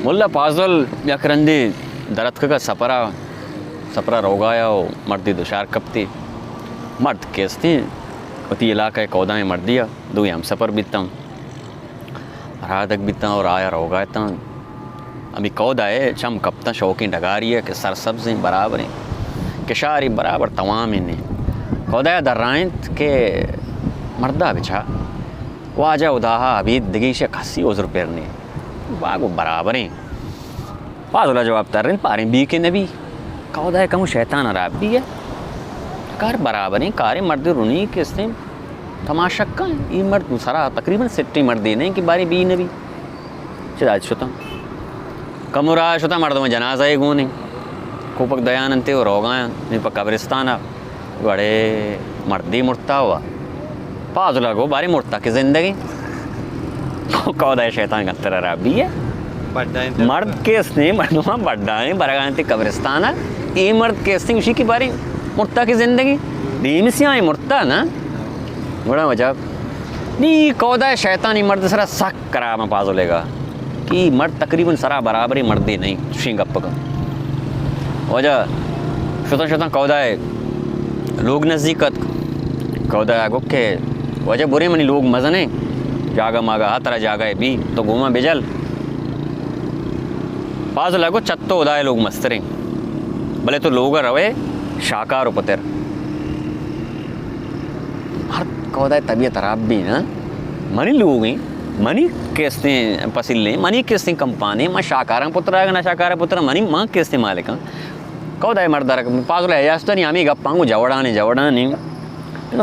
मुल्ला पाजल या करंदी दरत का सपरा सपरा रोगाया हो मर्दी दुशार कपती मर्द केसती उती इलाका कौदा में मर्दिया दो हम सफ़र बीतता हूँ रात तक बीतता और आया रोगाता हूँ अभी कौदा है चम कपता शौकीन डगारी है कि सरसब्ज़ बराबर हैं कि शारी बराबर तमाम इन्हें कौदा दर्राइंत के मर्दा बिछा वाजा उदाहा अभी दिगीश खसी उज़र पेरने बागो बराबर हैं पाजुला जवाब तर रहे पारे बी के नबी कौदा है कहूँ शैतान अराब भी है कार बराबर हैं कारे मर्द रुनी किसने तमाशा का ये मर्द सारा तकरीबन सिट्टी मर्द नहीं कि बारी बी नबी चल शुता कमुरा शुता मर्द में जनाजा ही गुने खूपक दयानंते और रोगाया निप कब्रिस्तान बड़े मर्दी मुर्ता हुआ पाजुला को बारी मुर्ता की जिंदगी कौदा शैतान गत्तर अराब भी है मर्द केसने मर्दों बड्डा बरगानते कब्रिस्तान ये मर्द केसने उसी की बारी मुर्ता की ज़िंदगी दीम से आए मुर्ता ना बड़ा मजा नहीं कौदा शैतानी मर्द सरा सक करा मैं पाजो लेगा कि मर्द तकरीबन सरा बराबर ही मर्दी नहीं शीं गप्प का वजह शुता शुता कौदा है लोग नज़दीकत कौदा आगो के वजह बुरे मनी लोग मज़ने जागा मागा हा तरह जागा है भी तो घूमा बेजल पाजो लगो चत्तो उदाए लोग मस्तरे भले तो लोग रवे शाकार उपतर हर कौदा तबीयत खराब भी ना मनी लोग मनी केसते पसिले मनी केसते कंपाने माँ शाकार पुत्र आएगा ना शाकार पुत्र मनी माँ केसते मालिक कौदा मर्दार पागल यास्ता नहीं आमी गप्पांगो जवड़ाने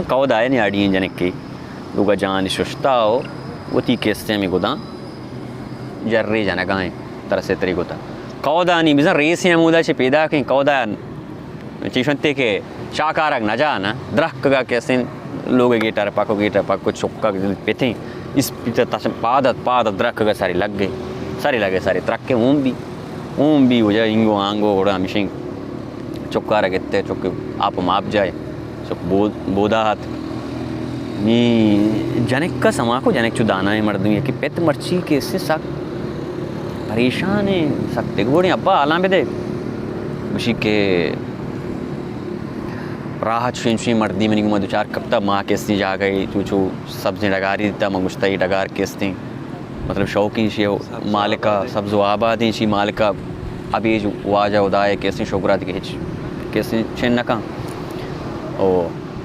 कौदा है नहीं आड़ी जनक की लोग जान सुस्ता हो वो ती केसते में गुदा जर्रे जनगाएं तरह से तरी गुदा कौदा नहीं बिज़ा रेस या मुदा से पैदा कहीं कौदा चीशंते के शाकारक न जाना द्रख का कैसे लोग गिटार पाको चुक्का पेथे इस पादत द्रख का सारी लग गई सारी त्रक के ऊम भी हो जाए इंगो आंगो घोड़ा मिशिंग चुक्का रखते चुक्के आप माप जाए चुक बोदा हाथ नी जनक का समा को जनक चुदाना है मर्द कि पेत मर्ची के इससे सक परेशान है सकते गोड़े अब्बा आला में दे उसी के राहत शुशी मर्दी मनी को चार कब तक माँ केस्ती जा गई चूचू सब्जी डगारी देता मंगुश्ता डगार केस्ती मतलब शौकीन शे मालिका सब्ज़ आबादी शी मालिका अभी जो वाजा उदाए कैसे शोकरात के हिच कैसे छेन नका ओ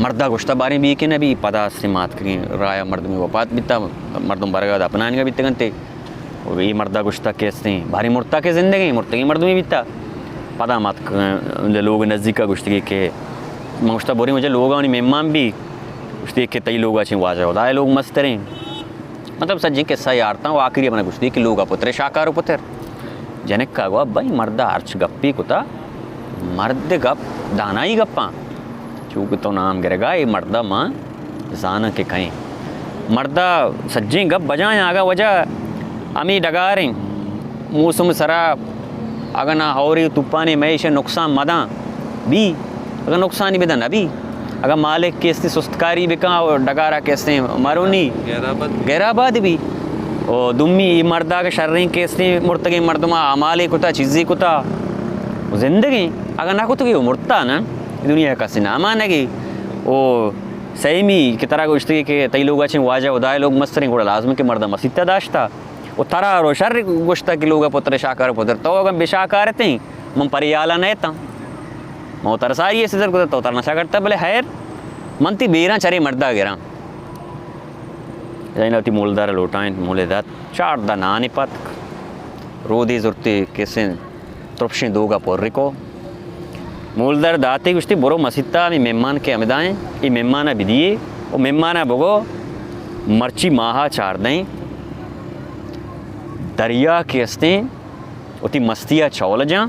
मर्दा गुश्ता बारी भी के नबी पदा से मात करें राया मर्द में वफात बीता मर्दों बरगद अपनाने का बीते गनते और ये मर्दा गुश्ता कैसे भारी मुर्ता के ज़िंदगी मुर्तगी मर्द में बीता पदा मात लोग नज़दीक का गुश्तगी के मुश्ता बोरी मुझे लोग और मेहमान भी गुश्ती के तई लोग अच्छे वाजा उदाए लोग मस्त रहें मतलब सज्जी किस्सा यारता हूँ आखिरी अपना गुश्ती कि लोग पुत्र शाकार पुत्र जनक का गवा भाई मर्दा अर्च गप्पी कुता मर्द गप दाना ही गप्पा चूक तो नाम गिरेगा ये मर्दा माँ जाना के कहें मर्दा सज्जी गप बजाएं आगा वजह अमी डगारें मौसम सरा अगर ना हौरी तूफानी मैश नुकसान मदा भी अगर नुकसान ही बेदन अभी अगर मालिक केस्ती सुस्तकारी बिका और डगारा केस्ते मारूनी गैराबाद भी और दुम्मी मर्दा के शर्री केस्ती मुर्तगी मर्दमा अमाले कुता चीज़ी कुता ज़िंदगी अगर ना कुछ वो मुर्ता ना दुनिया का सिनामा नगी वो सही की तरह गुश्ती के तई लोग अच्छे वाजा उदाए लोग मस्त रहे लाजम के मर्दा मसीता दाश्ता वो तरा रो शर्र गुश्ता के लोग पुत्र शाकार पुत्र तो अगर बेशाकार थे मम परियाला नहीं था मैं तरसारी है सिजर को तो उतर नशा करता बोले हैर मनती बेरा चरे मर्दा गिरा जैनती मूलदार लोटाएं मूलेदार चार दा नानी पत रोदी जुर्ती कैसे त्रुपशी दोगा पोर्री को मूलदार दाते कुश्ती बोरो मसीता में मेहमान के अमदाएं ये मेहमान बिदिए वो मेहमान बोगो मर्ची माहा चार दें दरिया के अस्ते उती मस्तिया चौल जा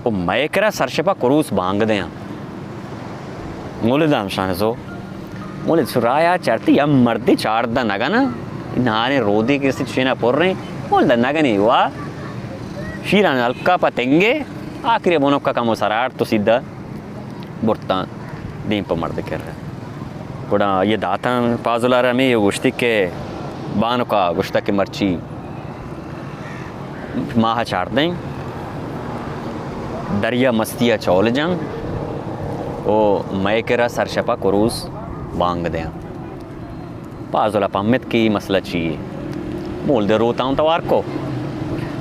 वो मैकरा सरशपा कुरूस बांग दें मूलदाम शान जो मूल सुराया चढ़ती या मर्दी चार दा नगा ना नाने रोदी के स्थित शेना पोर रहे मूल दा नगा नहीं हुआ शीरा नलका पतेंगे आखिरी बोनों का कमो सरार तो सीधा बुर्ता दीन पर मर्द कर रहे गुड़ा ये दाता पाजुला में ये गुश्ती के बानों का गुश्ता के मर्ची माह चाट दें दरिया मस्तिया चौल जंग ओ मैकेरा सरशपा कुरूस बांग दें पाजुला पम्मित की मसला चाहिए बोल दे रोता हूँ तवार को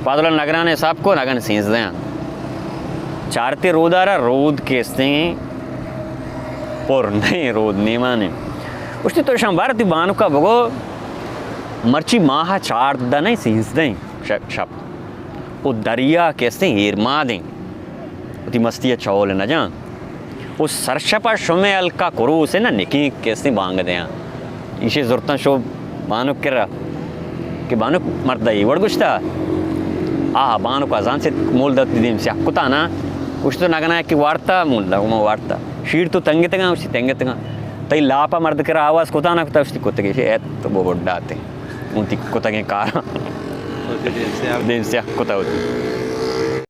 पाजुला नगराने साहब को नगन सींस दें चारते रोदारा रोद केसते पुर नहीं रोद नहीं माने उसने तो शंबार ती बानु का भगो मर्ची माह चार दा नहीं सींस दें शप वो दरिया केसते हीर मा दें उती मस्ती चौल न जा उस सरशपा शुमे अलका करो उसे ना निकी केसते बांग दें इसे ज़रूरत शो बानु कर कि बानु मर्दा ही वड़ गुश्ता बानु का जान से मोल दत्ती दिन से कुता ना कुछ तो नगना है कि वार्ता मूल लगमा वार्ता शीर तो तंगे तंगा उसी तंगे तंगा तई लापा मर्द कर आवाज़ कुता ना कुता उसकी कुत्ते के तो वो बड़ा आते उनकी कुत्ते के कार दिन से कुत्ता होती